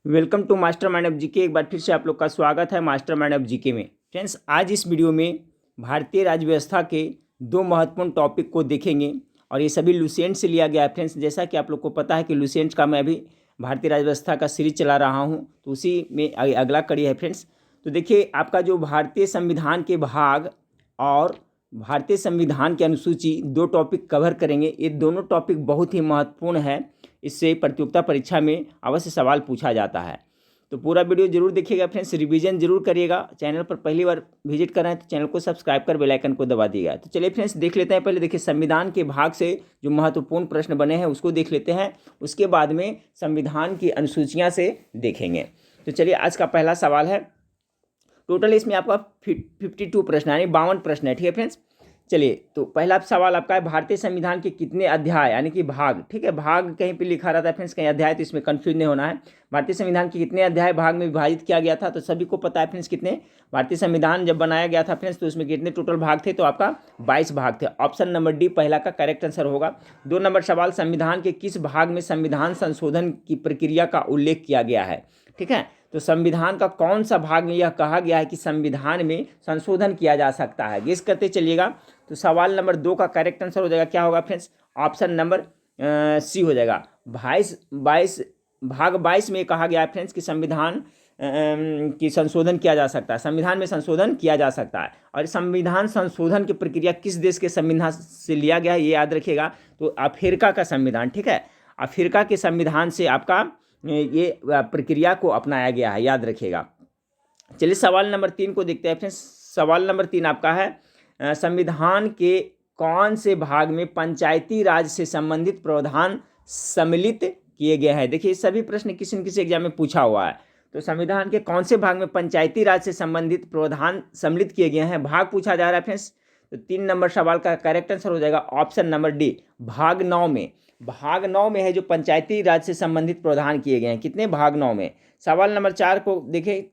Welcome to master mind of GK. एक बार फिर से आप लोग का स्वागत है मास्टर माइंड ऑफ जीके में। फ्रेंड्स, आज इस वीडियो में भारतीय राज्य व्यवस्था के दो महत्वपूर्ण टॉपिक को देखेंगे और ये सभी लुसेंट से लिया गया है। फ्रेंड्स, जैसा कि आप लोग को पता है कि लुसेंट का मैं अभी भारतीय राज्य व्यवस्था का सीरीज चला रहा हूँ, तो उसी में अगला कड़ी है। फ्रेंड्स, तो देखिए, आपका जो भारतीय संविधान के भाग और भारतीय संविधान की अनुसूची, दो टॉपिक कवर करेंगे। ये दोनों टॉपिक बहुत ही महत्वपूर्ण है, इससे प्रतियोगिता परीक्षा में अवश्य सवाल पूछा जाता है। तो पूरा वीडियो जरूर देखिएगा। फ्रेंड्स, रिवीजन जरूर करिएगा। चैनल पर पहली बार विजिट कर रहे हैं तो चैनल को सब्सक्राइब कर बेल आइकन को दबा दिएगा। तो चलिए फ्रेंड्स, देख लेते हैं। पहले देखिए, संविधान के भाग से जो महत्वपूर्ण प्रश्न बने हैं उसको देख लेते हैं, उसके बाद में संविधान की अनुसूचियाँ से देखेंगे। तो चलिए, आज का पहला सवाल है। टोटल इसमें आपका 52 प्रश्न यानी 52 प्रश्न है। ठीक है फ्रेंड्स, चलिए, तो पहला सवाल आपका है, भारतीय संविधान के कितने अध्याय यानी कि भाग। ठीक है, भाग कहीं पे लिखा रहता है फ्रेंड्स, कहीं अध्याय, तो इसमें कंफ्यूज नहीं होना है। भारतीय संविधान के कितने अध्याय भाग में विभाजित किया गया था, तो सभी को पता है फ्रेंड्स कितने। भारतीय संविधान जब बनाया गया था फ्रेंड्स, तो उसमें कितने टोटल भाग थे, तो आपका 22 भाग थे। ऑप्शन नंबर डी पहला का करेक्ट आंसर होगा। 2 नंबर सवाल, संविधान के किस भाग में संविधान संशोधन की प्रक्रिया का उल्लेख किया गया है। ठीक है, तो संविधान का कौन सा भाग में यह कहा गया है कि संविधान में संशोधन किया जा सकता है, गेस करते चलिएगा। तो सवाल नंबर 2 का करेक्ट आंसर हो जाएगा, क्या होगा फ्रेंड्स, ऑप्शन नंबर सी हो जाएगा। भाग 22 में कहा गया है फ्रेंड्स कि संविधान की संशोधन किया जा सकता है, संविधान में संशोधन किया जा सकता है। और संविधान संशोधन की प्रक्रिया किस देश के संविधान से लिया गया है, ये याद रखिएगा। तो अफ्रीका का संविधान, ठीक है, अफ्रीका के संविधान से आपका ये प्रक्रिया को अपनाया गया है, याद रखिएगा। चलिए, सवाल नंबर 3 को देखते हैं फ्रेंड्स। सवाल नंबर 3 आपका है, संविधान के कौन से भाग में पंचायती राज से संबंधित प्रावधान सम्मिलित किए गए हैं। देखिए, सभी प्रश्न किसी न किसी एग्जाम में पूछा हुआ है। तो संविधान के कौन से भाग में पंचायती राज से संबंधित प्रावधान सम्मिलित किए गए हैं, भाग पूछा जा रहा है फ्रेंड्स। तो 3 नंबर सवाल का करेक्ट आंसर हो जाएगा ऑप्शन नंबर डी, भाग 9 में। भाग 9 में है जो पंचायती राज से संबंधित प्रावधान किए गए हैं। कितने, भाग 9 में। सवाल नंबर 4 को देखें,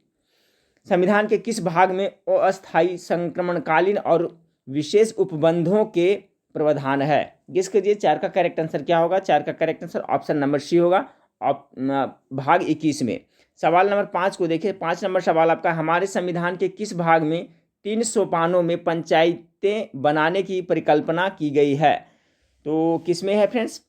संविधान के किस भाग में अस्थायी संक्रमणकालीन और विशेष उपबंधों के प्रावधान है। गेस कीजिए, 4 का करेक्ट आंसर क्या होगा। 4 का correct answer option number C होगा, भाग 21 में। सवाल नंबर 5 को देखिए। 5 नंबर सवाल आपका, हमारे संविधान के किस भाग में 3 सोपानों में पंचायतें बनाने की परिकल्पना की गई है। तो किस में है फ्रेंड्स,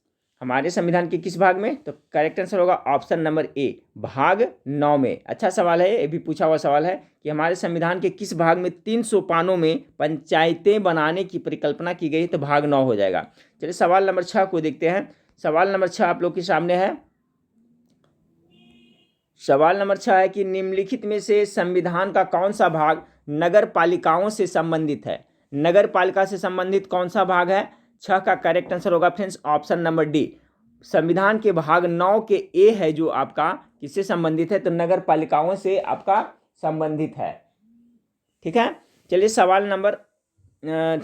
हमारे संविधान के किस भाग में, तो करेक्ट आंसर होगा ऑप्शन नंबर ए, भाग 9 में। अच्छा सवाल है, ये भी पूछा हुआ सवाल है कि हमारे संविधान के किस भाग में 3 सोपानों में पंचायतें बनाने की परिकल्पना की गई, तो भाग 9 हो जाएगा। चलिए, सवाल नंबर 6 को देखते हैं। सवाल नंबर 6 आप लोग के सामने है। सवाल नंबर 6 है कि निम्नलिखित में से संविधान का कौन सा भाग नगर पालिकाओं से संबंधित है। नगर पालिका से संबंधित कौन सा भाग है। 6 का करेक्ट आंसर होगा फ्रेंड्स ऑप्शन नंबर डी, संविधान के भाग 9 के ए है जो आपका किससे संबंधित है, तो नगर पालिकाओं से आपका संबंधित है। ठीक है, चलिए, सवाल नंबर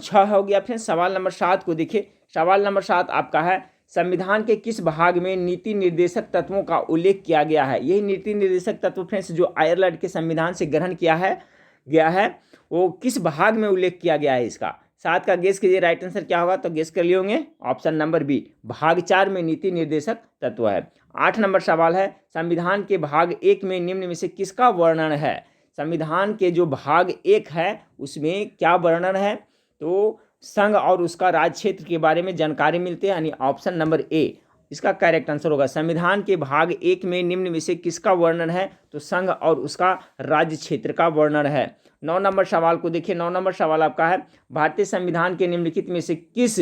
6 हो गया फ्रेंड्स। सवाल नंबर 7 को देखिए। सवाल नंबर 7 आपका है, संविधान के किस भाग में नीति निर्देशक तत्वों का उल्लेख किया गया है। यही नीति निर्देशक तत्व फ्रेंड्स जो आयरलैंड के संविधान से ग्रहण किया है वो किस भाग में उल्लेख किया गया है इसका। 7 का गेस कीजिए, राइट आंसर क्या होगा, तो गेस कर लिए होंगे ऑप्शन नंबर बी, भाग 4 में नीति निर्देशक तत्व है। 8 नंबर सवाल है, संविधान के भाग 1 में निम्न में से किसका वर्णन है। संविधान के जो भाग 1 है उसमें क्या वर्णन है, तो संघ और उसका राज्य क्षेत्र के बारे में जानकारी मिलती है, यानी ऑप्शन नंबर ए इसका करेक्ट आंसर होगा। संविधान के भाग 1 में निम्न में से किसका वर्णन है, तो संघ और उसका राज्य क्षेत्र का वर्णन है। 9 नंबर सवाल को देखिए। 9 नंबर सवाल आपका है, भारतीय संविधान के निम्नलिखित में से किस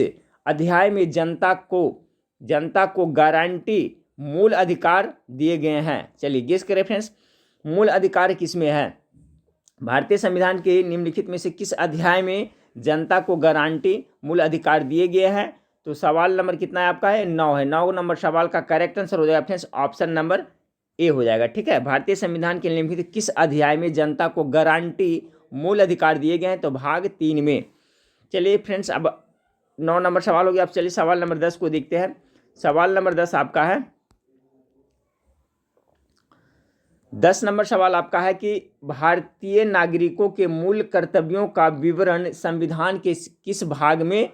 अध्याय में जनता को गारंटी मूल अधिकार दिए गए हैं। चलिए गेस करें फ्रेंड्स, मूल अधिकार किस में है। भारतीय संविधान के निम्नलिखित में से किस अध्याय में जनता को गारंटी मूल अधिकार दिए गए हैं। तो सवाल नंबर कितना है आपका है, 9 है। 9 नंबर सवाल का करेक्ट आंसर हो जाएगा फ्रेंड्स ऑप्शन नंबर ए हो जाएगा। ठीक है, भारतीय संविधान के निम्नलिखित किस अध्याय में जनता को गारंटी मूल अधिकार दिए गए हैं, तो भाग 3 में। चलिए फ्रेंड्स, अब 9 नंबर सवाल हो गया। अब चलिए सवाल नंबर 10 को देखते हैं। सवाल नंबर 10 आपका है, 10 नंबर सवाल आपका है कि भारतीय नागरिकों के मूल कर्तव्यों का विवरण संविधान के किस भाग में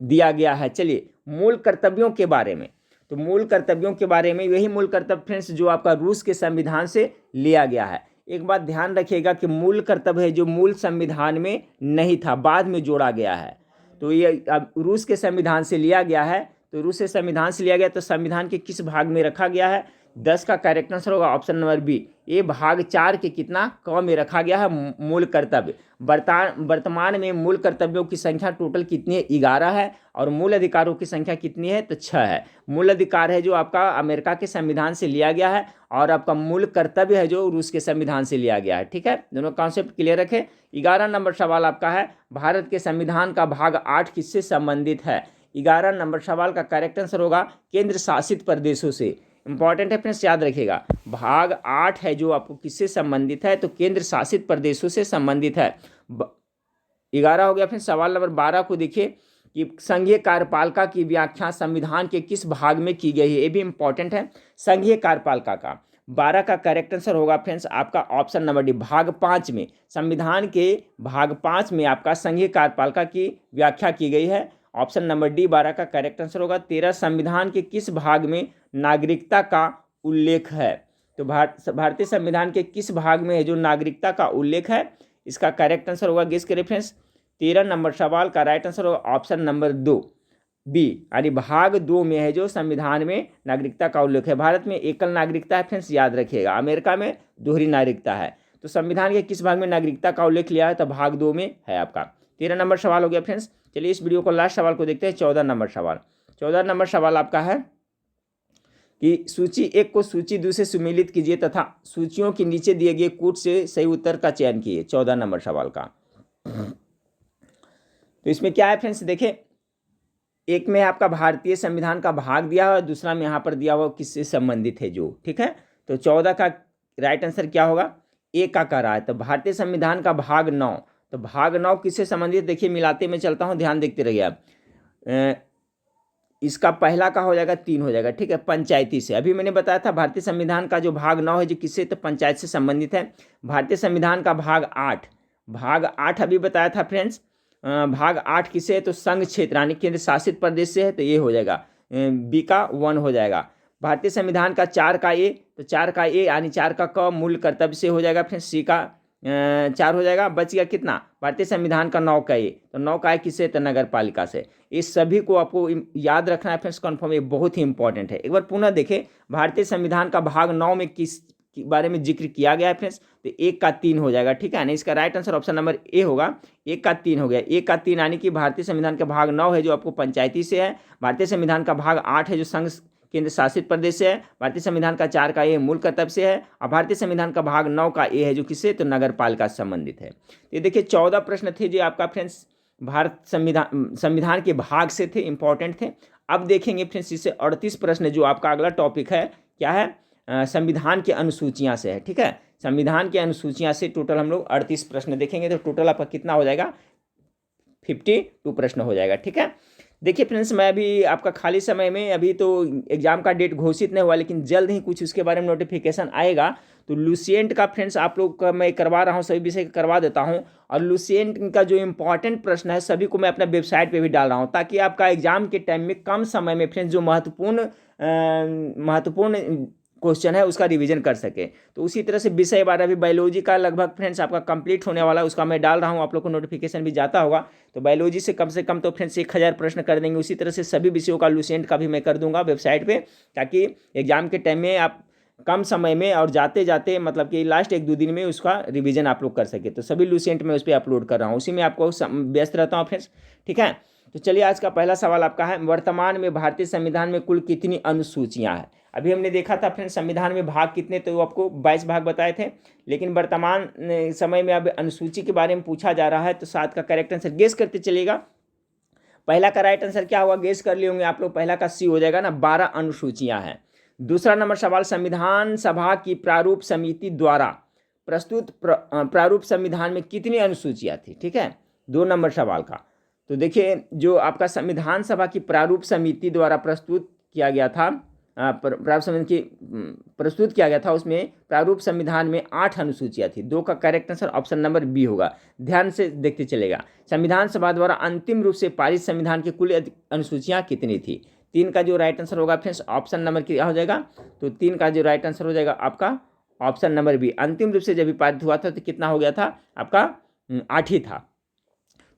दिया गया है। चलिए, मूल कर्तव्यों के बारे में, तो मूल कर्तव्यों के बारे में, यही मूल कर्तव्य फ्रेंड्स जो आपका रूस के संविधान से लिया गया है। एक बात ध्यान रखिएगा कि मूल कर्तव्य है जो मूल संविधान में नहीं था, बाद में जोड़ा गया है। तो ये अब रूस के संविधान से लिया गया है, तो रूस के संविधान से लिया गया, तो संविधान के किस भाग में रखा गया है? 10 का करेक्ट आंसर होगा ऑप्शन नंबर बी। ये भाग 4 के कितना क में रखा गया है मूल कर्तव्य। वर्तमान में मूल कर्तव्यों की संख्या टोटल कितनी है? 11 है। और मूल अधिकारों की संख्या कितनी है? तो 6 है। मूल अधिकार है जो आपका अमेरिका के संविधान से लिया गया है, और आपका मूल कर्तव्य है जो रूस के संविधान से लिया गया है। ठीक है, दोनों कॉन्सेप्ट क्लियर रखें। 11 नंबर सवाल आपका है, भारत के संविधान का भाग 8 किससे संबंधित है? 11 नंबर सवाल का करेक्ट आंसर होगा केंद्र शासित प्रदेशों से। इंपॉर्टेंट है फ्रेंड्स, याद रखिएगा। भाग 8 है जो आपको किससे संबंधित है? तो केंद्र शासित प्रदेशों से संबंधित है। 11 हो गया। फिर सवाल नंबर 12 को देखिए कि संघीय कार्यपालिका की व्याख्या संविधान के किस भाग में की गई है? ये भी इंपॉर्टेंट है। संघीय कार्यपालिका का 12 का करेक्ट आंसर होगा फ्रेंड्स आपका ऑप्शन नंबर डी, भाग 5 में। संविधान के भाग 5 में आपका संघीय कार्यपालिका की व्याख्या की गई है। ऑप्शन नंबर डी 12 का करेक्ट आंसर होगा। 13 संविधान के किस भाग में नागरिकता का उल्लेख है? तो भारतीय संविधान के किस भाग में है जो नागरिकता का उल्लेख है? इसका करेक्ट आंसर होगा, गेस करें फ्रेंड्स। 13 नंबर सवाल का राइट आंसर होगा ऑप्शन नंबर 2 बी, यानी भाग 2 में है जो संविधान में नागरिकता का उल्लेख है। भारत में एकल नागरिकता है फ्रेंड्स, याद रखिएगा। अमेरिका में दोहरी नागरिकता है। तो संविधान के किस भाग में नागरिकता का उल्लेख लिया है? तो भाग 2 में है आपका। 13 नंबर सवाल हो गया फ्रेंड्स। चलिए इस वीडियो को लास्ट सवाल को देखते हैं। 14 नंबर सवाल। 14 नंबर सवाल आपका है कि सूची 1 को सूची 2 से सुमेलित कीजिए तथा सूचियों के नीचे दिए गए कूट से सही उत्तर का चयन कीजिए। 14 नंबर सवाल का तो इसमें क्या है फ्रेंड्स, देखिए, एक में आपका भारतीय संविधान का भाग दिया हुआ, दूसरा में यहाँ पर दिया हुआ किससे संबंधित है जो। ठीक है, तो 14 का राइट आंसर क्या होगा? ए का कर रहा है। तो भारतीय संविधान का भाग 9, तो भाग 9 किससे संबंधित? देखिए मिलाते में चलता हूँ, ध्यान देखते रहिए आप। इसका पहला का हो जाएगा 3 हो जाएगा। ठीक है, पंचायती से। अभी मैंने बताया था भारतीय संविधान का जो भाग 9 है जो किससे? तो पंचायत से संबंधित है। भारतीय संविधान का भाग 8 अभी बताया था फ्रेंड्स। भाग 8 किससे है? तो संघ क्षेत्र यानी केंद्र शासित प्रदेश से है, तो ये हो जाएगा बी का 1 हो जाएगा। भारतीय संविधान का 4 का ए, तो 4 का ए यानी 4 का क मूल कर्तव्य से हो जाएगा फ्रेंड्स, सी का 4 हो जाएगा। बच गया कितना? भारतीय संविधान का 9 का ए, तो 9 का ए किससे? तो नगर पालिका से। इस सभी को आपको याद रखना है फ्रेंड्स, कन्फर्म, ये बहुत ही इंपॉर्टेंट है। एक बार पुनः देखें, भारतीय संविधान का भाग 9 में किस बारे में जिक्र किया गया है फ्रेंड्स? तो 1 का 3 हो जाएगा। ठीक है ना, इसका right answer option number A होगा। 1 का 3 हो गया। 1 का 3 यानी कि भारतीय संविधान का भाग 9 है जो आपको पंचायती से है। भारतीय संविधान का भाग 8 है जो संघ केंद्र शासित प्रदेश से है। भारतीय संविधान का 4 का ए मूल कर्तव्य से है, और भारतीय संविधान का भाग 9 का ए है जो किससे? तो नगर पालिका से संबंधित है। ये देखिए 14 प्रश्न थे जो आपका फ्रेंड्स भारत संविधान के भाग से थे, इंपॉर्टेंट थे। अब देखेंगे फ्रेंड्स इससे 38 प्रश्न जो आपका अगला टॉपिक है, क्या है? संविधान की अनुसूचियां से है। ठीक है, संविधान की अनुसूचियां से टोटल हम लोग 38 प्रश्न देखेंगे। तो टोटल आपका कितना हो जाएगा? 52 प्रश्न हो जाएगा। ठीक है, देखिए फ्रेंड्स, मैं अभी आपका खाली समय में, अभी तो एग्जाम का डेट घोषित नहीं हुआ, लेकिन जल्द ही कुछ उसके बारे में नोटिफिकेशन आएगा। तो लुसेंट का फ्रेंड्स आप लोग का मैं करवा रहा हूँ, सभी विषय करवा देता हूँ। और लुसेंट का जो इंपॉर्टेंट प्रश्न है सभी को मैं अपना वेबसाइट पे भी डाल रहा हूँ, ताकि आपका एग्जाम के टाइम में कम समय में फ्रेंड्स जो महत्वपूर्ण क्वेश्चन है उसका रिवीजन कर सके। तो उसी तरह से विषय 12 अभी बायोलॉजी का लगभग फ्रेंड्स आपका कंप्लीट होने वाला है, उसका मैं डाल रहा हूँ, आप लोग को नोटिफिकेशन भी जाता होगा। तो बायोलॉजी से कम तो फ्रेंड्स 1000 प्रश्न कर देंगे। उसी तरह से सभी विषयों का लुसेंट का भी मैं कर दूंगा वेबसाइट पे, ताकि एग्जाम के टाइम में आप कम समय में और जाते जाते मतलब कि लास्ट 1-2 दिन में उसका रिवीजन आप लोग कर सके। तो सभी लुसेंट में उस पर अपलोड कर रहा हूँ, उसी में आपको व्यस्त रहता हूँ फ्रेंड्स। ठीक है, तो चलिए आज का पहला सवाल आपका है, वर्तमान में भारतीय संविधान में कुल कितनी अनुसूचियां हैं? अभी हमने देखा था फ्रेंड्स संविधान में भाग कितने, तो आपको 22 भाग बताए थे, लेकिन वर्तमान समय में अब अनुसूची के बारे में पूछा जा रहा है। तो 7 का करेक्ट आंसर गेस करते चलिएगा। पहला का राइट आंसर क्या होगा? गेस कर लिए होंगे आप लोग, पहला का सी हो जाएगा ना, 12 अनुसूचियां हैं। दूसरा नंबर सवाल, संविधान सभा की प्रारूप समिति द्वारा प्रस्तुत प्रारूप संविधान में कितनी अनुसूचियां थी? ठीक है, 2 नंबर सवाल का। तो देखिए जो आपका संविधान सभा की प्रारूप समिति द्वारा प्रस्तुत किया गया था, प्रारूप समिति प्रस्तुत किया गया था, उसमें प्रारूप संविधान में 8 अनुसूचियां थी। 2 का correct answer option number B होगा। ध्यान से देखते चलेगा, संविधान सभा द्वारा अंतिम रूप से पारित संविधान की कुल अनुसूचियां कितनी थी? 3 का जो राइट आंसर होगा फ्रेंड्स ऑप्शन नंबर क्या हो जाएगा, तो 3 का जो राइट आंसर हो जाएगा आपका ऑप्शन नंबर बी। अंतिम रूप से जब पारित हुआ था तो कितना हो गया था आपका 8 ही था।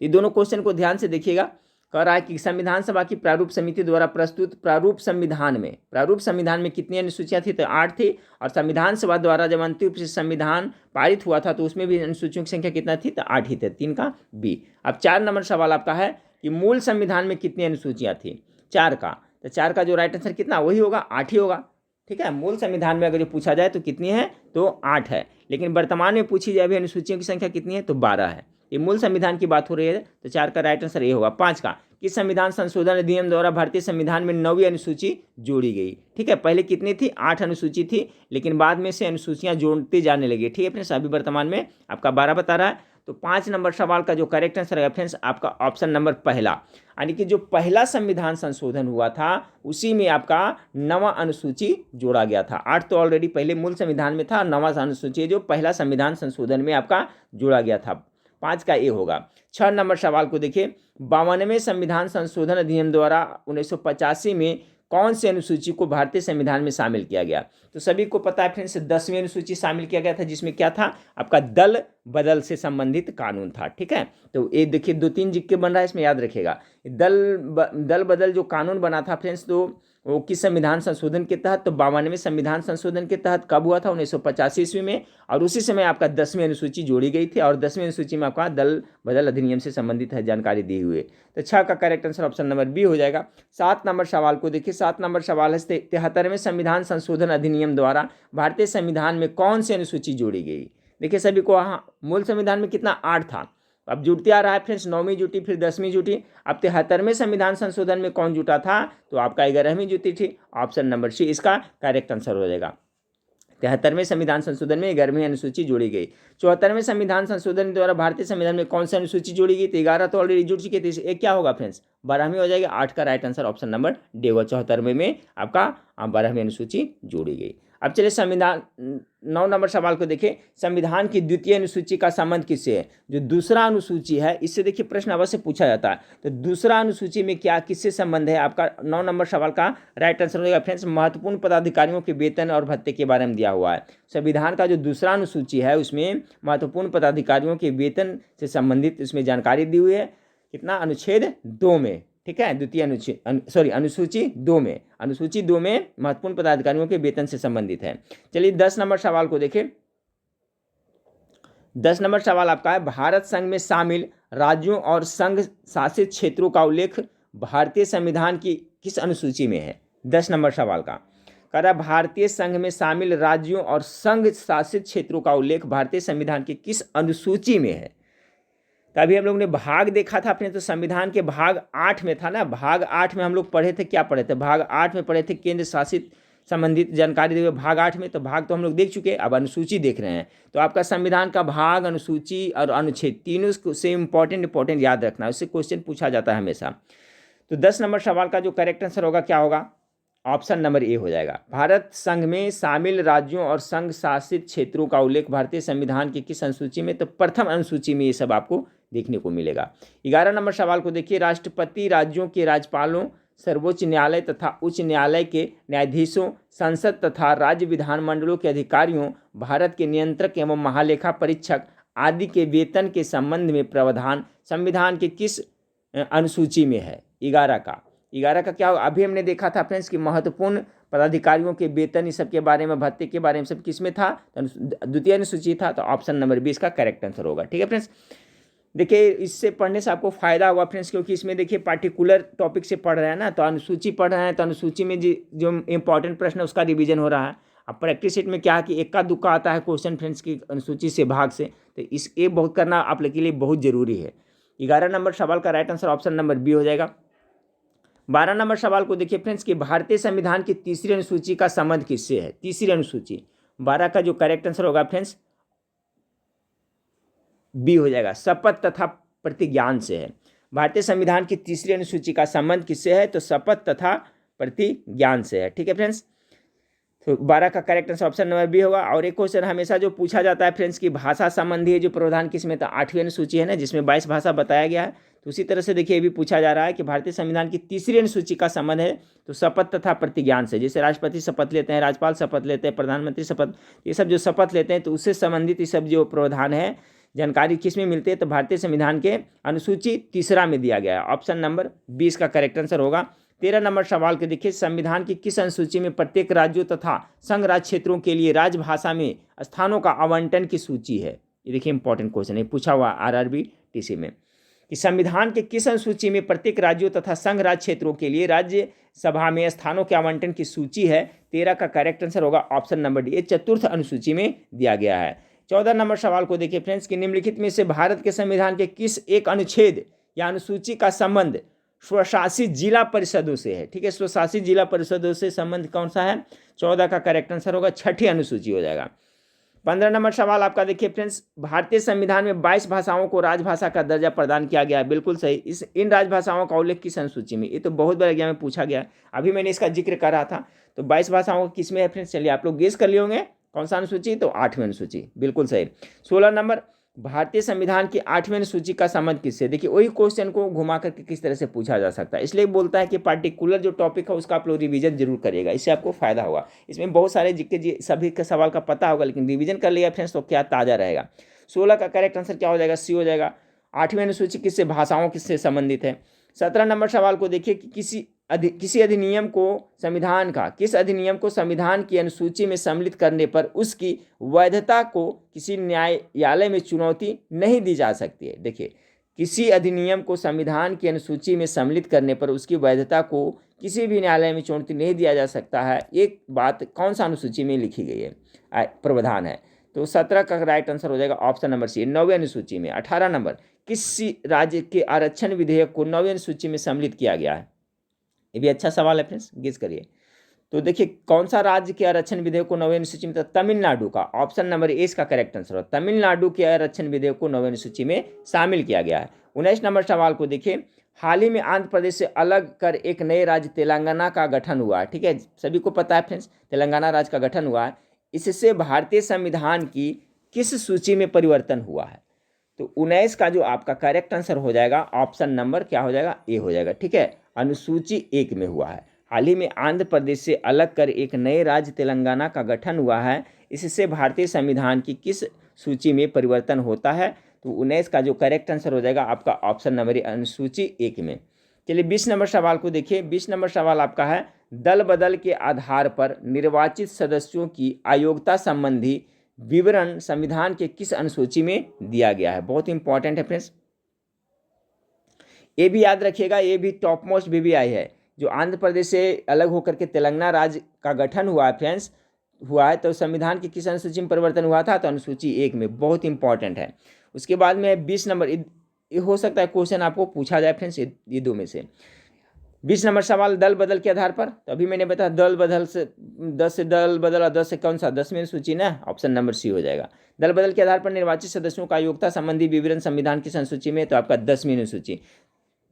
ये दोनों क्वेश्चन को ध्यान से देखिएगा। कह रहा है कि संविधान सभा की प्रारूप समिति द्वारा प्रस्तुत प्रारूप संविधान में कितनी अनुसूचियां थी, तो 8 थी। और संविधान सभा द्वारा जब अंतिम रूप से संविधान पारित हुआ था तो उसमें भी अनुसूचियों की संख्या कितना थी, तो 8 ही थे, 3 का बी। अब 4 नंबर सवाल आपका है कि मूल संविधान में कितनी अनुसूचियां थी, 4 का, तो 4 का जो राइट आंसर कितना वही होगा, 8 ही होगा। ठीक है, मूल संविधान में अगर जो पूछा जाए तो कितनी है, तो 8 है। लेकिन वर्तमान में पूछी जाए अभी अनुसूचियों की संख्या कितनी है, तो 12 है। ये मूल संविधान की बात हो रही है, तो 4 का राइट आंसर ये होगा। 5 का, किस संविधान संशोधन अधिनियम द्वारा भारतीय संविधान में 9वीं अनुसूची जोड़ी गई। ठीक है, पहले कितनी थी, 8 अनुसूची थी, लेकिन बाद में से अनुसूचियां जोड़ते जाने लगी। ठीक है फ्रेंड्स, अभी वर्तमान में आपका 12 बता रहा है। तो 5 नंबर सवाल का जो करेक्ट आंसर है फ्रेंड्स आपका ऑप्शन नंबर पहला, यानी कि जो पहला संविधान संशोधन हुआ था उसी में आपका 9वां अनुसूची जोड़ा गया था। 8 तो ऑलरेडी पहले मूल संविधान में था, 9वां अनुसूची जो पहला संविधान संशोधन में आपका जोड़ा गया था। 5 का ए होगा। 6 नंबर सवाल को देखिए, 52वें संविधान संशोधन अधिनियम द्वारा 1985 में कौन सी अनुसूची को भारतीय संविधान में शामिल किया गया। तो सभी को पता है फ्रेंड्स 10वीं अनुसूची शामिल किया गया था, जिसमें क्या था आपका दल बदल से संबंधित कानून था। ठीक है, तो ये देखिए 2-3 जिक्के बन रहा है, इसमें याद रखिएगा। दल बदल जो कानून बना था फ्रेंड्स, तो वो किस संविधान संशोधन के तहत, तो 52वें संविधान संशोधन के तहत कब हुआ था, 1985 ईस्वी में। और उसी समय आपका 10वीं अनुसूची जोड़ी गई थी, और 10वीं अनुसूची में आपका दल बदल अधिनियम से संबंधित है जानकारी दी हुई है। तो 6 का correct answer option number B हो जाएगा। 7 नंबर सवाल को देखिए, 7 नंबर सवाल है 73वें संविधान संशोधन अधिनियम द्वारा भारतीय संविधान में कौन सी अनुसूची जोड़ी गई। देखिए सभी को, हाँ मूल संविधान में कितना 8 था, अब जुड़ते आ रहा है फ्रेंड्स, 9वीं जुटी, फिर 10वीं जुटी। अब 73वें संविधान संशोधन में कौन जुटा था, तो आपका 11वीं जुटी थी, ऑप्शन नंबर सी इसका करेक्ट आंसर हो जाएगा। 73वें संविधान संशोधन में 11वीं अनुसूची जोड़ी गई। 74वें संविधान संशोधन द्वारा भारतीय संविधान में कौन सी अनुसूची जोड़ी गई, तो 11 तो ऑलरेडी जुड़ चुकी थी, एक क्या होगा फ्रेंड्स 12वीं हो जाएगी। 8 का right answer option number D होगा। 74वें में आपका 12वीं अनुसूची जोड़ी गई। अब चलिए संविधान 9 नंबर सवाल को देखिए, संविधान की द्वितीय अनुसूची का संबंध किससे है। जो दूसरा अनुसूची है इससे देखिए प्रश्न अवश्य पूछा जाता है, तो दूसरा अनुसूची में क्या किससे संबंध है, आपका 9 नंबर सवाल का राइट आंसर हो जाएगा फ्रेंड्स महत्वपूर्ण पदाधिकारियों के वेतन और भत्ते के बारे में दिया हुआ है। संविधान का जो दूसरा अनुसूची है उसमें महत्वपूर्ण पदाधिकारियों के वेतन से संबंधित इसमें जानकारी दी हुई है। कितना, अनुच्छेद 2 में। ठीक है, द्वितीय अनुसूची 2 में, अनुसूची 2 में महत्वपूर्ण पदाधिकारियों के वेतन से संबंधित है। चलिए 10 नंबर सवाल को देखें। 10 नंबर सवाल आपका है, भारत संघ में शामिल राज्यों और संघ शासित क्षेत्रों का उल्लेख भारतीय संविधान की किस अनुसूची में है। 10 नंबर सवाल का कह रहा है, भारतीय संघ में शामिल राज्यों और संघ शासित क्षेत्रों का उल्लेख भारतीय संविधान की किस अनुसूची में है। तभी हम लोग ने भाग देखा था अपने, तो संविधान के भाग 8 में था ना, भाग 8 में हम लोग पढ़े थे, क्या पढ़े थे, भाग 8 में पढ़े थे केंद्र शासित संबंधित जानकारी देवे भाग 8 में। तो भाग तो हम लोग देख चुके, अब अनुसूची देख रहे हैं। तो आपका संविधान का भाग, अनुसूची और अनुच्छेद तीनों से इंपॉर्टेंट याद रखना, उससे क्वेश्चन पूछा जाता है हमेशा। तो 10 नंबर सवाल का जो करेक्ट आंसर होगा क्या होगा, ऑप्शन नंबर ए हो जाएगा। भारत संघ में शामिल राज्यों और संघ शासित क्षेत्रों का उल्लेख भारतीय संविधान की किस अनुसूची में, तो प्रथम अनुसूची में ये सब आपको देखने को मिलेगा। 11 नंबर सवाल को देखिए, राष्ट्रपति राज्यों के राज्यपालों, सर्वोच्च न्यायालय तथा उच्च न्यायालय के न्यायाधीशों, संसद तथा राज्य विधानमंडलों के अधिकारियों, भारत के नियंत्रक एवं महालेखा परीक्षक आदि के वेतन के संबंध में प्रावधान संविधान के किस अनुसूची में है। 11 का क्या होगा, अभी हमने देखा था फ्रेंड्स कि महत्वपूर्ण पदाधिकारियों के वेतन इस सब के बारे में, भत्ते के बारे में सब किस में था, द्वितीय अनुसूची था, तो ऑप्शन नंबर 20 का करेक्ट आंसर होगा। ठीक है फ्रेंड्स, देखिए इससे पढ़ने से आपको फायदा हुआ फ्रेंड्स, क्योंकि इसमें देखिए पार्टिकुलर टॉपिक से पढ़ रहे हैं ना, तो अनुसूची पढ़ रहे हैं, तो अनुसूची में जो इंपॉर्टेंट प्रश्न है उसका रिवीजन हो रहा है। अब प्रैक्टिस सेट में क्या है कि इक्का दुक्का आता है क्वेश्चन फ्रेंड्स की अनुसूची से, भाग से, तो ये बहुत करना आप लोग के लिए बहुत जरूरी है। 11 नंबर सवाल का right answer option number B हो जाएगा। 12 नंबर सवाल को देखिए फ्रेंड्स कि भारतीय संविधान की तीसरी अनुसूची का संबंध किससे है। तीसरी अनुसूची 12 का जो करेक्ट आंसर होगा फ्रेंड्स बी हो जाएगा, शपथ तथा प्रतिज्ञान से है। भारतीय संविधान की तीसरी अनुसूची का संबंध किससे है, तो शपथ तथा प्रतिज्ञान से है। ठीक है फ्रेंड्स, तो 12 का correct answer option number B होगा। और एक क्वेश्चन हमेशा जो पूछा जाता है फ्रेंड्स की भाषा संबंधी है जो प्रावधान किसमें था, 8वीं अनुसूची है ना, जिसमें 22 भाषा बताया गया है। तो उसी तरह से देखिए ये भी पूछा जा रहा है कि भारतीय संविधान की 3री अनुसूची का संबंध है तो शपथ तथा प्रतिज्ञान से, जैसे राष्ट्रपति शपथ लेते हैं, राज्यपाल शपथ लेते हैं, प्रधानमंत्री शपथ, ये सब जो शपथ लेते हैं तो उससे संबंधित ये सब जो प्रावधान है जानकारी किस में मिलती है, तो भारतीय संविधान के अनुसूची 3 में दिया गया है। ऑप्शन नंबर 20 का करेक्ट आंसर होगा। 13 नंबर सवाल के देखिए, संविधान की किस अनुसूची में प्रत्येक राज्यों तथा संघ राज्य क्षेत्रों के लिए राजभाषा में स्थानों का आवंटन की सूची है। ये देखिए इंपॉर्टेंट क्वेश्चन है, पूछा हुआ आरआरबी टीसी में कि संविधान के किस अनुसूची में प्रत्येक राज्यों तथा संघ राज्य क्षेत्रों के लिए राज्य सभा में स्थानों के आवंटन की सूची है। 13 का करेक्ट आंसर होगा ऑप्शन नंबर डी, ये 4th अनुसूची में दिया गया है। 14 नंबर सवाल को देखिए फ्रेंड्स कि निम्नलिखित में से भारत के संविधान के किस एक अनुच्छेद या अनुसूची का संबंध स्वशासित जिला परिषदों से है। ठीक है, स्वशासित जिला परिषदों से संबंध कौन सा है, 14 का करेक्ट आंसर होगा 6ठी अनुसूची हो जाएगा। 15 नंबर सवाल आपका देखिए फ्रेंड्स, भारतीय संविधान में 22 भाषाओं को राजभाषा का दर्जा प्रदान किया गया है। बिल्कुल सही। इन राजभाषाओं का उल्लेख किस अनुसूची में, ये तो बहुत बार एग्जाम में पूछा गया है, अभी मैंने इसका जिक्र कर रहा था। तो 22 भाषाओं को किस में है फ्रेंड्स, चलिए आप लोग गेस कर लिए होंगे कौन सा अनुसूची, तो 8वीं अनुसूची, बिल्कुल सही। 16 नंबर, भारतीय संविधान की 8वीं अनुसूची का संबंध किससे, देखिए वही क्वेश्चन को घुमा करके किस तरह से पूछा जा सकता है, इसलिए बोलता है कि पार्टिकुलर जो टॉपिक है उसका आप लोग रिवीजन जरूर करिएगा, इससे आपको फायदा होगा। इसमें बहुत सारे जिक्के सभी के सवाल का पता होगा, लेकिन रिवीजन कर लिया फ्रेंड्स तो क्या ताज़ा रहेगा। 16 का करेक्ट आंसर क्या हो जाएगा, सी हो जाएगा। 8वीं अनुसूची किससे, भाषाओं किससे संबंधित है। 17 नंबर सवाल को देखिए कि किसी अधिनियम को संविधान का किस अधिनियम को संविधान की अनुसूची में सम्मिलित करने पर उसकी वैधता को किसी न्यायालय में चुनौती नहीं दी जा सकती है। देखिए किसी अधिनियम को संविधान की अनुसूची में सम्मिलित करने पर उसकी वैधता को किसी भी न्यायालय में चुनौती नहीं दिया जा सकता है, एक बात कौन सा अनुसूची में लिखी गई है, प्रावधान है। तो 17 का राइट आंसर हो जाएगा ऑप्शन नंबर सी, 9वीं अनुसूची में। 18 नंबर, किस राज्य के आरक्षण विधेयक को 9वीं अनुसूची में सम्मिलित किया गया है, ये भी अच्छा सवाल है फ्रेंड्स, गेस करिए। तो देखिए कौन सा राज्य के आरक्षण विधेयक को 9वीं अनुसूची में, तमिलनाडु का, ऑप्शन नंबर ए इसका करेक्ट आंसर हो। तमिलनाडु के आरक्षण विधेयक को 9वीं अनुसूची में शामिल किया गया है। 19 नंबर सवाल को देखिए, हाल ही में आंध्र प्रदेश से अलग कर एक नए राज्य तेलंगाना का गठन हुआ है। ठीक है, सभी को पता है फ्रेंड्स तेलंगाना राज्य का गठन हुआ है। इससे भारतीय संविधान की किस सूची में परिवर्तन हुआ है, तो 19 का जो आपका करेक्ट आंसर हो जाएगा ऑप्शन नंबर क्या हो जाएगा, ए हो जाएगा। ठीक है, अनुसूची 1 में हुआ है। हाल ही में आंध्र प्रदेश से अलग कर एक नए राज्य तेलंगाना का गठन हुआ है, इससे भारतीय संविधान की किस सूची में परिवर्तन होता है, तो 19 का जो करेक्ट आंसर हो जाएगा आपका ऑप्शन नंबर ए, अनुसूची 1 में। चलिए 20 नंबर सवाल को देखिए। 20 नंबर सवाल आपका है, दल बदल के आधार पर निर्वाचित सदस्यों की अयोग्यता संबंधी विवरण संविधान के किस अनुसूची में दिया गया है। बहुत इंपॉर्टेंट है फ्रेंड्स, ये भी याद रखिएगा, ये भी टॉप मोस्ट वीवीआई है। जो आंध्र प्रदेश से अलग होकर के तेलंगाना राज्य का गठन हुआ है फ्रेंड्स, हुआ है तो संविधान की किस अनुसूची में परिवर्तन हुआ था, तो अनुसूची 1 में, बहुत इंपॉर्टेंट है। उसके बाद में 20 नंबर, ये हो सकता है क्वेश्चन आपको पूछा जाए फ्रेंड्स ये दो में से। 20 नंबर सवाल, दल बदल के आधार पर, तो अभी मैंने बताया दल बदल से 10 से दल बदल और 10 से कौन सा, 10वीं सूची ना, ऑप्शन नंबर सी हो जाएगा। दल बदल के आधार पर निर्वाचित सदस्यों का योग्यता संबंधी विवरण संविधान की अनुसूची में, तो आपका 10वीं अनुसूची।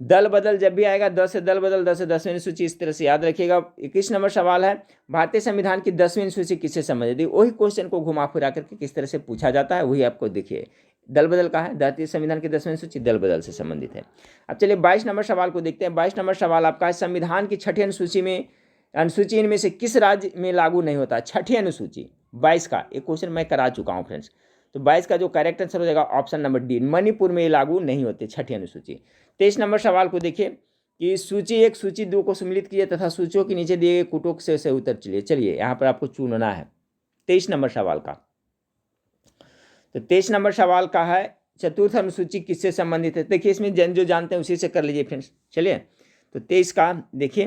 दल बदल जब भी आएगा 10 से दल बदल, 10 से 10वीं अनुसूची, इस तरह से याद रखिएगा। 21 नंबर सवाल है, भारतीय संविधान की 10वीं अनुसूची किससे संबंधित है, वही क्वेश्चन को घुमा फिरा करके किस तरह से पूछा जाता है वही आपको देखिए। दल बदल का है, भारतीय संविधान की 10वीं अनुसूची दल बदल से संबंधित है। अब चलिए 22 नंबर सवाल को देखते हैं। 22 नंबर सवाल आपका है, संविधान की 6ठी अनुसूची इनमें से किस राज्य में लागू नहीं होता। 6ठी अनुसूची 22 का एक क्वेश्चन मैं करा चुका हूँ फ्रेंड्स, तो 22 का जो करेक्ट आंसर हो जाएगा ऑप्शन नंबर डी, मणिपुर में लागू नहीं होते 6ठी अनुसूची। 23 नंबर सवाल को देखिए कि सूची 1 सूची 2 को सम्मिलित कीजिए तथा सूचियों के नीचे दिए गए कुटुक से उत्तर चलिए। चलिए यहाँ पर आपको चुनना है 23 नंबर सवाल का। तो 23 नंबर सवाल का है, चतुर्थ अनुसूची किससे संबंधित है। देखिए इसमें जो जानते हैं उसी से कर लीजिए फ्रेंड्स। चलिए तो 23 का देखिए,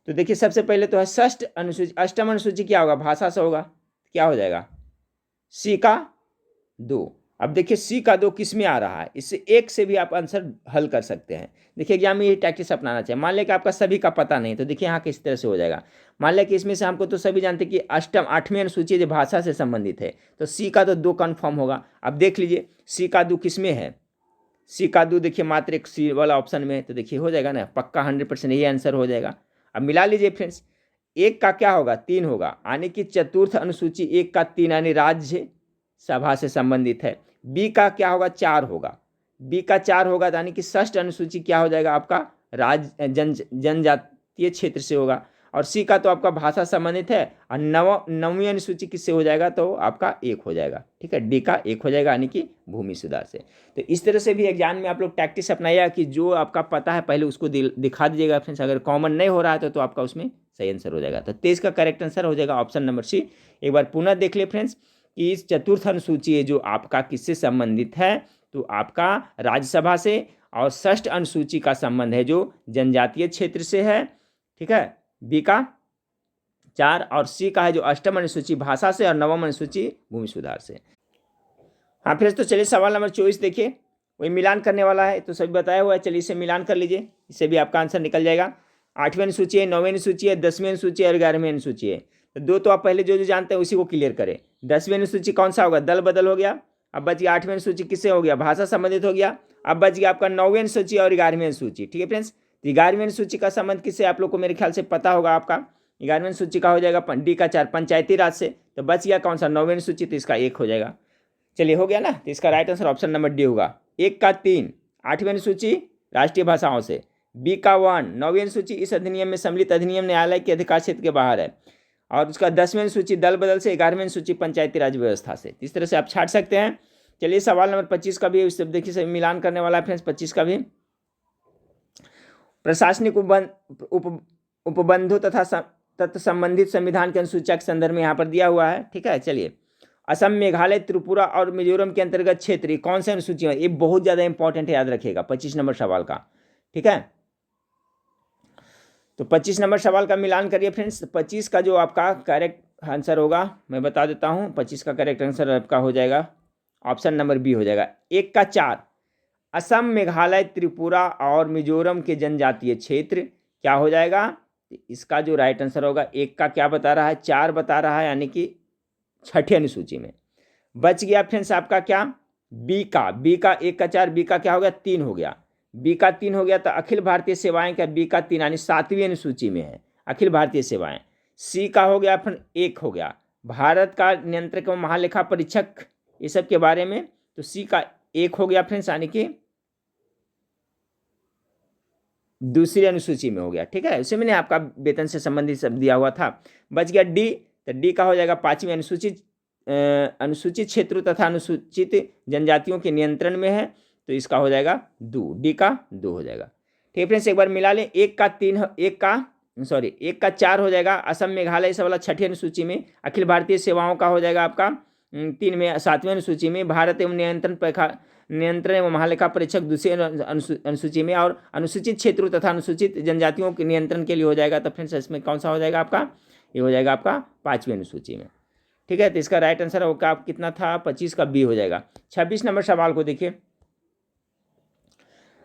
तो देखिए सबसे पहले तो है षष्ठ अनुसूची, अष्टम अनुसूची क्या होगा, भाषा से होगा, क्या हो जाएगा, सी का 2। अब देखिए सी का 2 किस में आ रहा है, इससे 1 से भी आप आंसर हल कर सकते हैं। देखिए एग्जाम में ये टैक्टिस अपनाना चाहिए। मान लिया कि आपका सभी का पता नहीं, तो देखिए यहाँ किस तरह से हो जाएगा। मान लिया कि इसमें से हमको तो सभी जानते हैं कि अष्टम 8वीं अनुसूची जो भाषा से संबंधित है, तो सी का तो 2 कन्फर्म होगा। अब देख लीजिए सी का 2 किस में है, सी का 2 देखिए मात्र एक सी वाला ऑप्शन में है, तो देखिए हो जाएगा ना पक्का 100% यही आंसर हो जाएगा। अब मिला लीजिए फ्रेंड्स, एक का क्या होगा 3 होगा, यानी कि चतुर्थ अनुसूची 1 का 3 यानी राज्य सभा से संबंधित है। बी का क्या होगा 4 होगा, बी का 4 होगा यानी कि षष्ठ अनुसूची क्या हो जाएगा आपका जनजातीय क्षेत्र से होगा। और सी का तो आपका भाषा संबंधित है, और नवीं अनुसूची किससे हो जाएगा तो आपका 1 हो जाएगा। ठीक है, डी का 1 हो जाएगा यानी कि भूमि सुधार से। तो इस तरह से भी एग्जाम में आप लोग टैक्टिस अपनाइएगा कि जो आपका पता है पहले उसको दिखा दीजिएगा फ्रेंड्स। अगर कॉमन नहीं हो रहा है तो आपका उसमें सही आंसर हो जाएगा। तो 23 का करेक्ट आंसर हो जाएगा ऑप्शन नंबर सी। एक बार पुनः देख ले फ्रेंड्स कि इस चतुर्थ अनुसूची है जो आपका किससे संबंधित है तो आपका राज्यसभा से, और षष्ठ अनुसूची का संबंध है जो जनजातीय क्षेत्र से है। ठीक है, बी का 4 और सी का है जो अष्टम अनुसूची भाषा से और नवम अनुसूची भूमि सुधार से। हाँ फ्रेंड्स, तो चलिए सवाल नंबर 24 देखिए, वही मिलान करने वाला है तो सभी बताया हुआ है। चलिए इसे मिलान कर लीजिए, इससे भी आपका आंसर निकल जाएगा। 8वीं अनुसूची है, 9वीं अनुसूची है, 10वीं अनुसूची और 11वीं अनुसूची है। तो दो तो आप पहले जो जानते हैं उसी को क्लियर करें। 10वीं अनुसूची कौन सा होगा, दल बदल हो गया। अब बच गया 8वीं अनुसूची किससे हो गया, भाषा संबंधित हो गया। अब बच गया आपका 9वीं अनुसूची और 11वीं अनुसूची। ठीक है फ्रेंड्स, 11वीं अनुसूची का संबंध किससे आप लोग को मेरे ख्याल से पता होगा। आपका 11वीं अनुसूची का हो जाएगा डी का 4 पंचायती राज से। तो बच गया कौन सा 9वीं अनुसूची, तो इसका 1 हो जाएगा। चलिए हो गया ना, तो इसका right answer option number D होगा। 1 का 3 8वीं अनुसूची राष्ट्रीय भाषाओं से, बी का 1 9वीं अनुसूची इस अधिनियम में सम्मिलित अधिनियम न्यायालय के अधिकार क्षेत्र के बाहर है, और उसका 10वीं अनुसूची दल बदल से, 11वीं अनुसूची पंचायती राज व्यवस्था से। इस तरह से आप छाट सकते हैं। चलिए सवाल नंबर 25 का भी देखिए सभी मिलान करने वाला है फ्रेंड्स। 25 का भी प्रशासनिक उपबंधों तथा संबंधित संविधान के अनुसूचिया के संदर्भ में यहाँ पर दिया हुआ है। ठीक है, चलिए असम, मेघालय, त्रिपुरा और मिजोरम के अंतर्गत क्षेत्र कौन से अनुसूची है, ये बहुत ज्यादा इंपॉर्टेंट है, याद रखिएगा 25 नंबर सवाल का। ठीक है, तो 25 नंबर सवाल का मिलान करिए फ्रेंड्स। 25 का जो आपका करेक्ट आंसर होगा मैं बता देता हूँ। 25 का करेक्ट आंसर आपका हो जाएगा ऑप्शन नंबर बी हो जाएगा। 1 का 4 असम, मेघालय, त्रिपुरा और मिजोरम के जनजातीय क्षेत्र क्या हो जाएगा, इसका जो राइट आंसर होगा 1 का क्या बता रहा है 4 बता रहा है, यानी कि 6ठी अनुसूची में। बच गया फ्रेंड्स आपका क्या, बी का 1 का 4, बी का क्या हो गया 3 हो गया, बी का 3 हो गया। तो अखिल भारतीय सेवाएं का बी का 3 यानी 7वीं अनुसूची में है अखिल भारतीय सेवाएं। सी का हो गया फिर 1 हो गया, भारत का नियंत्रक एवं महालेखा परीक्षक ये सब के बारे में, तो सी का 1 हो गया फ्रेंड्स, यानी कि दूसरी अनुसूची में हो गया। ठीक है, उसी में आपका वेतन से संबंधित सब दिया हुआ था। बच गया डी, तो डी का हो जाएगा 5वीं अनुसूचित क्षेत्रों तथा अनुसूचित जनजातियों के नियंत्रण में है, तो इसका हो जाएगा 2, डी का 2 हो जाएगा। ठीक है फ्रेंड्स, एक बार मिला लें। 1 का 4 हो जाएगा असम, मेघालय सब वाला 6ठी अनुसूची में। अखिल भारतीय सेवाओं का हो जाएगा आपका 3 में 7वीं अनुसूची में। भारत एवं नियंत्रण एवं महालेखा परीक्षक दूसरी अनुसूची में, और अनुसूचित क्षेत्रों तथा अनुसूचित जनजातियों के नियंत्रण के लिए हो जाएगा। तो फ्रेंड्स इसमें कौन सा हो जाएगा आपका, ये हो जाएगा आपका 5वीं अनुसूची में। ठीक है, तो इसका राइट आंसर होगा कितना था 25 का बी हो जाएगा। 26 नंबर सवाल को देखिए,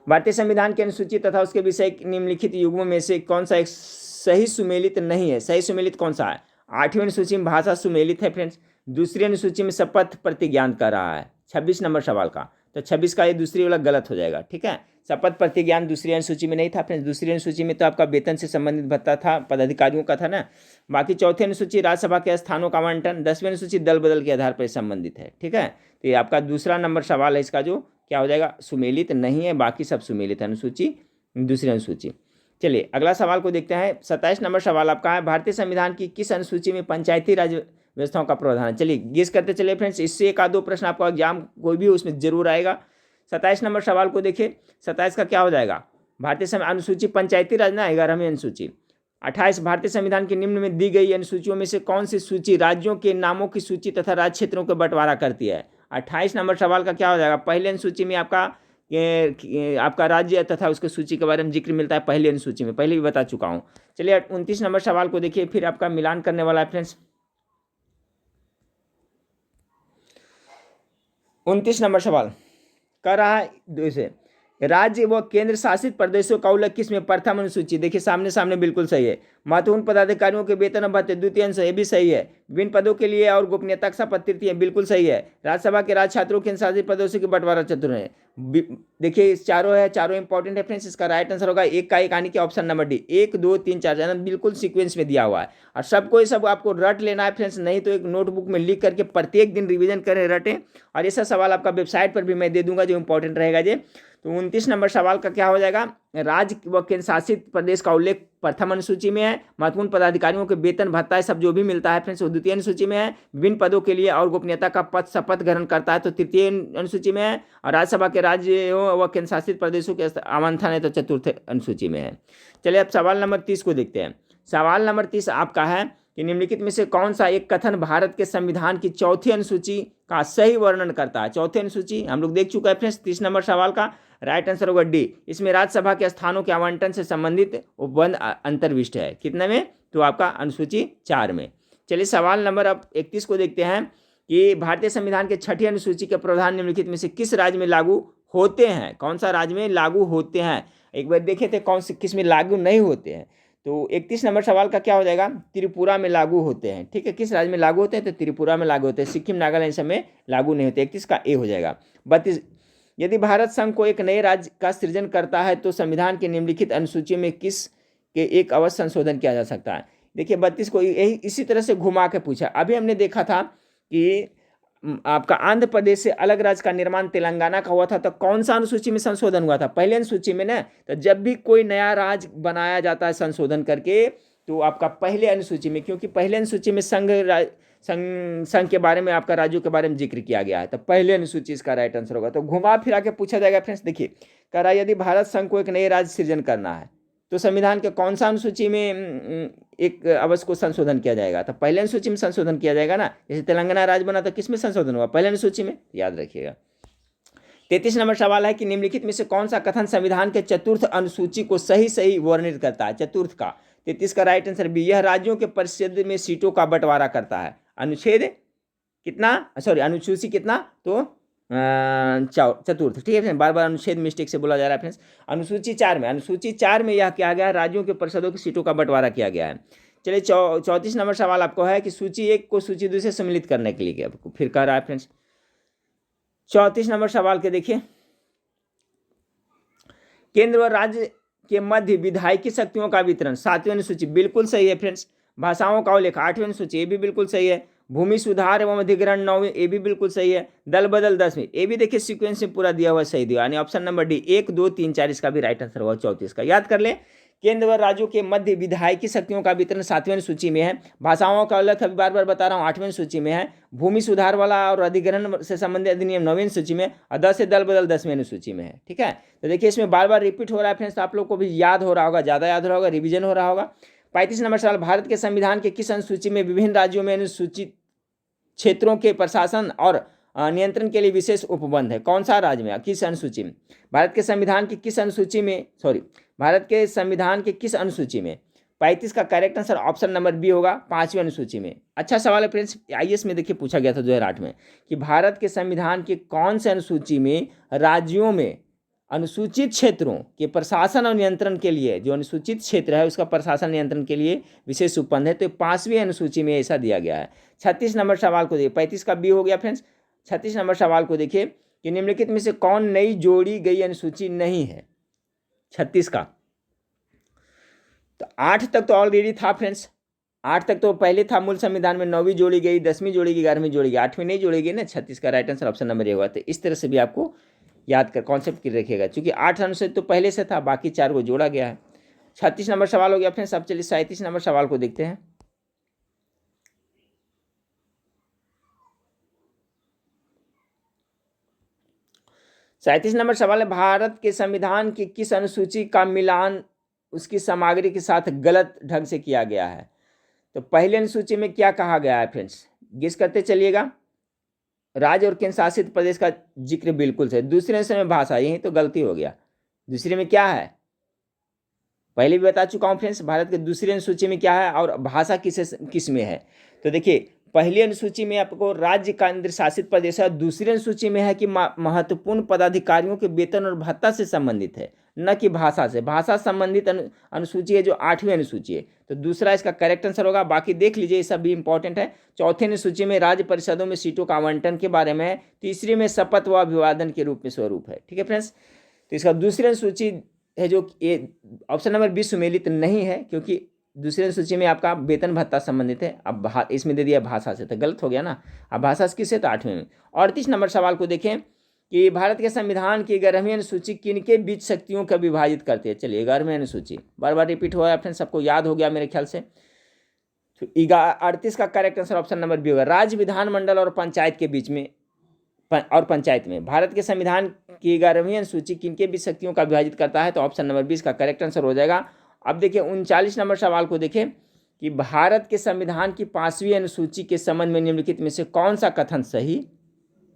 भारतीय संविधान की अनुसूची तथा उसके विषय निम्नलिखित युग्मों में से कौन सा एक सही सुमेलित नहीं है। सही सुमेलित कौन सा है, 8वीं अनुसूची में भाषा सुमेलित है फ्रेंड्स, दूसरी अनुसूची में शपथ प्रतिज्ञान कर रहा है 26 नंबर सवाल का, तो 26 का ये दूसरी वाला गलत हो जाएगा। ठीक है, शपथ प्रतिज्ञान दूसरी अनुसूची में नहीं था फ्रेंड्स, दूसरी अनुसूची में तो आपका वेतन से संबंधित भत्ता था, पदाधिकारियों का था ना। बाकी चौथी अनुसूची राज्यसभा के स्थानों का आवंटन, 10वीं अनुसूची दल बदल के आधार पर संबंधित है। ठीक है, तो ये आपका दूसरा नंबर सवाल है, इसका जो क्या हो जाएगा सुमेलित नहीं है, बाकी सब सुमेलित है अनुसूची दूसरी अनुसूची। चलिए अगला सवाल को देखते हैं। 27 नंबर सवाल आपका है, भारतीय संविधान की किस अनुसूची में पंचायती राज व्यवस्थाओं का प्रावधान है। चलिए गेस करते चलिए फ्रेंड्स, इससे एक आधो प्रश्न आपका एग्जाम कोई भी उसमें जरूर आएगा। 27 नंबर सवाल को देखिए, 27 का क्या हो जाएगा, भारतीय अनुसूची पंचायती राज ना 11वीं अनुसूची। 28 भारतीय संविधान के निम्न में दी गई अनुसूचियों में से कौन सी सूची राज्यों के नामों की सूची तथा राज्य क्षेत्रों को बंटवारा करती है। 28 नंबर सवाल का क्या हो जाएगा, पहली अनुसूची में आपका राज्य तथा उसके सूची के बारे में जिक्र मिलता है पहली अनुसूची में, पहले भी बता चुका हूँ। चलिए 29 नंबर सवाल को देखिए, फिर आपका मिलान करने वाला है फ्रेंड्स। 29 नंबर सवाल कर रहा है जैसे राज्य व केंद्र शासित प्रदेशों का उल्लेख किसमें, प्रथम अनुसूची। देखिए सामने सामने बिल्कुल सही है, महत्वपूर्ण पदाधिकारियों के वेतन और भत्ते द्वितीय अंश, ये भी सही है। विभिन्न पदों के लिए और गोपनीयता का शपथ तृतीय, बिल्कुल सही है। राज्यसभा के राज्य छात्रों के अनुशासित पदों से बंटवारा चतुर्थ है। देखिए इस चारों है, चारों इंपॉर्टेंट है फ्रेंड्स। इसका राइट आंसर होगा एक का एक, यानी कि ऑप्शन नंबर डी, 1 2 3 4 यानी बिल्कुल सीक्वेंस में दिया हुआ है। और सबको ये सब आपको रट लेना है फ्रेंड्स, नहीं तो एक नोटबुक में लिख करके प्रत्येक दिन रिवीजन करें, रटें। और ऐसा सवाल आपका वेबसाइट पर भी मैं दे दूंगा जो इंपॉर्टेंट रहेगा जी। तो 29 नंबर सवाल का क्या हो जाएगा, राज्य व केंद्र शासित प्रदेश का उल्लेख प्रथम अनुसूची में है। महत्वपूर्ण पदाधिकारियों के वेतन भत्ता सब जो भी मिलता है फ्रेंड्स वो द्वितीय अनुसूची में है। विभिन्न पदों के लिए और गोपनीयता का पद शपथ ग्रहण करता है तो तृतीय अनुसूची में है। और राज्यसभा के राज्यों व केंद्र शासित प्रदेशों के आमंत्रण है तो चतुर्थ अनुसूची में है। चलिए अब सवाल नंबर 30 को देखते हैं। सवाल नंबर 30 आपका है कि निम्नलिखित में से कौन सा एक कथन भारत के संविधान की चौथी अनुसूची का सही वर्णन करता है। चौथी अनुसूची हम लोग देख चुका है फ्रेंड्स। 30 नंबर सवाल का राइट आंसर होगा डी, इसमें राज्यसभा के स्थानों के आवंटन से संबंधित उपबंध अंतर्विष्ट है। कितने में, तो आपका अनुसूची 4 में। चलिए सवाल नंबर अब 31 को देखते हैं कि भारतीय संविधान के छठी अनुसूची के प्रावधान निम्नलिखित में से किस राज्य में लागू होते हैं। कौन सा राज्य में लागू होते हैं, एक बार देखे थे कौन से किस में लागू नहीं होते हैं। तो 31 नंबर सवाल का क्या हो जाएगा, त्रिपुरा में लागू होते हैं। ठीक है, किस राज्य में लागू होते हैं, तो त्रिपुरा में लागू होते हैं। सिक्किम नागालैंड समय लागू नहीं होते। 31 का ए हो जाएगा। 32, यदि भारत संघ को एक नए राज्य का सृजन करता है तो संविधान के निम्नलिखित अनुसूची में किस के एक अवश्य संशोधन किया जा सकता है। देखिए 32 को यही इसी तरह से घुमा के पूछा। अभी हमने देखा था कि आपका आंध्र प्रदेश से अलग राज्य का निर्माण तेलंगाना का हुआ था, तो कौन सा अनुसूची में संशोधन हुआ था, पहले अनुसूची में ना। तो जब भी कोई नया राज्य बनाया जाता है संशोधन करके तो आपका पहले अनुसूची में, क्योंकि पहले अनुसूची में संघ के बारे में, आपका राज्यों के बारे में जिक्र किया गया है, तो पहले अनुसूची इसका राइट आंसर होगा। तो घुमा फिरा के पूछा जाएगा फ्रेंड्स। देखिए कह रहा है यदि भारत संघ को एक नए राज्य सृजन करना है तो संविधान के कौन सा अनुसूची में एक अवश्य को संशोधन किया जाएगा, तो पहले अनुसूची में संशोधन किया जाएगा ना। जैसे तेलंगाना राज्य बना तो किस में संशोधन हुआ, पहले अनुसूची में, याद रखिएगा। 33 नंबर सवाल है कि निम्नलिखित में से कौन सा कथन संविधान के चतुर्थ अनुसूची को सही वर्णित करता है। चतुर्थ का 33 का राइट आंसर बी, यह राज्यों के परिषद में सीटों का बंटवारा करता है। अनुच्छेद कितना, सॉरी अनुसूची कितना, तो चतुर्थ। ठीक है फ्रेंड्स, बार बार अनुच्छेद मिस्टेक से बोला जा रहा है फ्रेंड्स। अनुसूची 4 में, अनुसूची 4 में यह किया गया है, राज्यों के परिषदों की सीटों का बंटवारा किया गया है। चलिए 34 नंबर सवाल आपको है कि सूची 1 को सूची 2 से सम्मिलित करने के लिए आपको फिर कह रहा है फ्रेंड्स। 34 नंबर सवाल के देखिए, केंद्र व राज्य के मध्य विधायकी शक्तियों का वितरण 7वीं अनुसूची, बिल्कुल सही है फ्रेंड्स। भाषाओं का उल्लेख 8वीं अनुसूची, ये भी बिल्कुल सही है। भूमि सुधार एवं अधिग्रहण 9वीं, ये भी बिल्कुल सही है। दल बदल 10वीं, ये भी देखिए सीक्वेंस में पूरा दिया हुआ सही दिया, यानी ऑप्शन नंबर डी 1 2 3 4 इसका भी राइट आंसर होगा 34 का। याद कर ले, केंद्र व राज्यों के मध्य विधायकी शक्तियों का वितरण 7वीं अनुसूची में है। भाषाओं का उल्लेख अभी बार बार बता रहा हूँ 8वीं अनुसूची में है। भूमि सुधार वाला और अधिग्रहण से संबंधित अधिनियम 9वीं अनुसूची में, और 10 से दल बदल 10वीं अनुसूची में है। ठीक है, तो देखिए इसमें बार बार रिपीट हो रहा है फ्रेंड्स, तो आप लोग को भी याद हो रहा होगा, ज़्यादा याद हो रहा होगा, रिविजन हो रहा होगा। 35 नंबर सवाल, भारत के संविधान के किस अनुसूची में विभिन्न राज्यों में अनुसूचित क्षेत्रों के प्रशासन और नियंत्रण के लिए विशेष उपबंध है। कौन सा राज्य में, किस अनुसूची में, भारत के संविधान की किस अनुसूची में, भारत के संविधान के किस अनुसूची में। 35 का correct answer option number B होगा, 5वीं अनुसूची में। अच्छा सवाल है फ्रेंड्स, IAS में देखिए पूछा गया था 2008 में कि भारत के संविधान के कौन से अनुसूची में राज्यों में अनुसूचित क्षेत्रों के प्रशासन और नियंत्रण के लिए, जो अनुसूचित क्षेत्र है उसका प्रशासन नियंत्रण के लिए विशेष उपबंध है, तो 5वीं अनुसूची में ऐसा दिया गया है। 36 नंबर सवाल को देखिए, 35 का बी हो गया फ्रेंड्स। 36 नंबर सवाल को देखिए कि निम्नलिखित में से कौन नई जोड़ी गई अनुसूची नहीं है। 36 का, तो 8 तक तो ऑलरेडी था फ्रेंड्स, 8 तक तो पहले था मूल संविधान में, 9वीं जोड़ी गई, 10वीं जोड़ी गई, 11वीं जोड़ी गई, 8वीं नहीं जोड़ी गई ना। 36 का right answer option number A होगा। तो इस तरह से भी आपको याद कर कॉन्सेप्ट की रखिएगा, क्योंकि 8 अनुच्छेद तो पहले से था, बाकी 4 को जोड़ा गया है। 36 नंबर सवाल हो गया फ्रेंड्स। अब चलिए 37 नंबर सवाल को देखते हैं। सैंतीस नंबर सवाल है, भारत के संविधान की किस अनुसूची का मिलान उसकी सामग्री के साथ गलत ढंग से किया गया है। तो पहले अनुसूची में क्या कहा गया है फ्रेंड्स, गेस करते चलिएगा। राज्य और केंद्र शासित प्रदेश का जिक्र बिल्कुल से। दूसरे अनुसूची में भाषा, यही तो गलती हो गया। दूसरे में क्या है, पहले भी बता चुका हूँ फ्रेंड्स, भारत के दूसरी अनुसूची में क्या है और भाषा किस में है। तो देखिए पहली अनुसूची में आपको राज्य केंद्र शासित प्रदेश है, दूसरी अनुसूची में है कि महत्वपूर्ण पदाधिकारियों के वेतन और भत्ता से संबंधित है। न कि भाषा से। भाषा संबंधित अनुसूची है जो 8वीं अनुसूची है, तो दूसरा इसका करेक्ट आंसर होगा। बाकी देख लीजिए, ये सब भी इंपॉर्टेंट है। चौथी अनुसूची में राज्य परिषदों में सीटों का आवंटन के बारे में है। तीसरी में शपथ व अभिवादन के रूप में स्वरूप है। ठीक है फ्रेंड्स, तो इसका दूसरी अनुसूची है जो ये ऑप्शन नंबर 20 सुमेलित नहीं है, क्योंकि दूसरी सूची में आपका वेतन भत्ता संबंधित है। अब इसमें दे दिया भाषा से, तो गलत हो गया ना। अब भाषा से किससे, तो 8वें में। 38 नंबर सवाल को देखें कि भारत के संविधान की 11वीं अनुसूची किनके बीच शक्तियों का विभाजित करती है। चलिए 11वीं अनुसूची बार बार रिपीट हुआ है, फ्रेंड्स सबको याद हो गया मेरे ख्याल से। तो 38 का correct answer option number B होगा, राज्य विधानमंडल और पंचायत के बीच में और पंचायत में। भारत के संविधान की 11वीं अनुसूची किनके बीच शक्तियों का विभाजित करता है, तो ऑप्शन नंबर 20 का करेक्ट आंसर हो जाएगा। अब देखिए 39 नंबर सवाल को देखें कि भारत के संविधान की 5वीं अनुसूची के संबंध में निम्नलिखित में से कौन सा कथन सही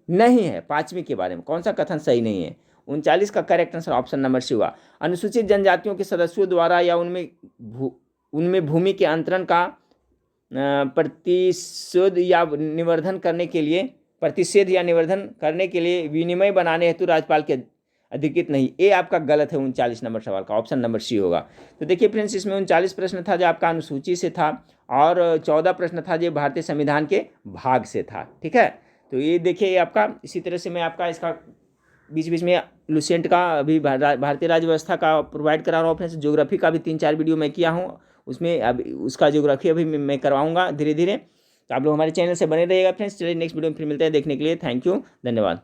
नहीं है। 5वीं के बारे में कौन सा कथन सही नहीं है। 39 का correct answer option number C हुआ, अनुसूचित जनजातियों के सदस्यों द्वारा या उनमें भूमि के अंतरण का प्रतिषेध या निवर्धन करने के लिए विनिमय बनाने हेतु राज्यपाल के अधिकृत नहीं। ये आपका गलत है 39 नंबर सवाल का, ऑप्शन नंबर सी होगा। तो देखिए फ्रेंड्स, इसमें 39 प्रश्न था जो आपका अनुसूची से था, और 14 प्रश्न था जो भारतीय संविधान के भाग से था। ठीक है, तो ये देखिए आपका, इसी तरह से मैं आपका इसका बीच बीच में लुसेंट का अभी भारतीय राज्य व्यवस्था का प्रोवाइड करा रहा हूँ फ्रेंड्स। ज्योग्राफी का भी 3-4 वीडियो मैं किया हूँ, उसमें अब उसका ज्योग्राफी अभी मैं करवाऊँगा धीरे धीरे। तो आप लोग हमारे चैनल से बने रहिएगा फ्रेंड्स। चलिए नेक्स्ट वीडियो में फिर मिलते हैं, देखने के लिए थैंक यू, धन्यवाद।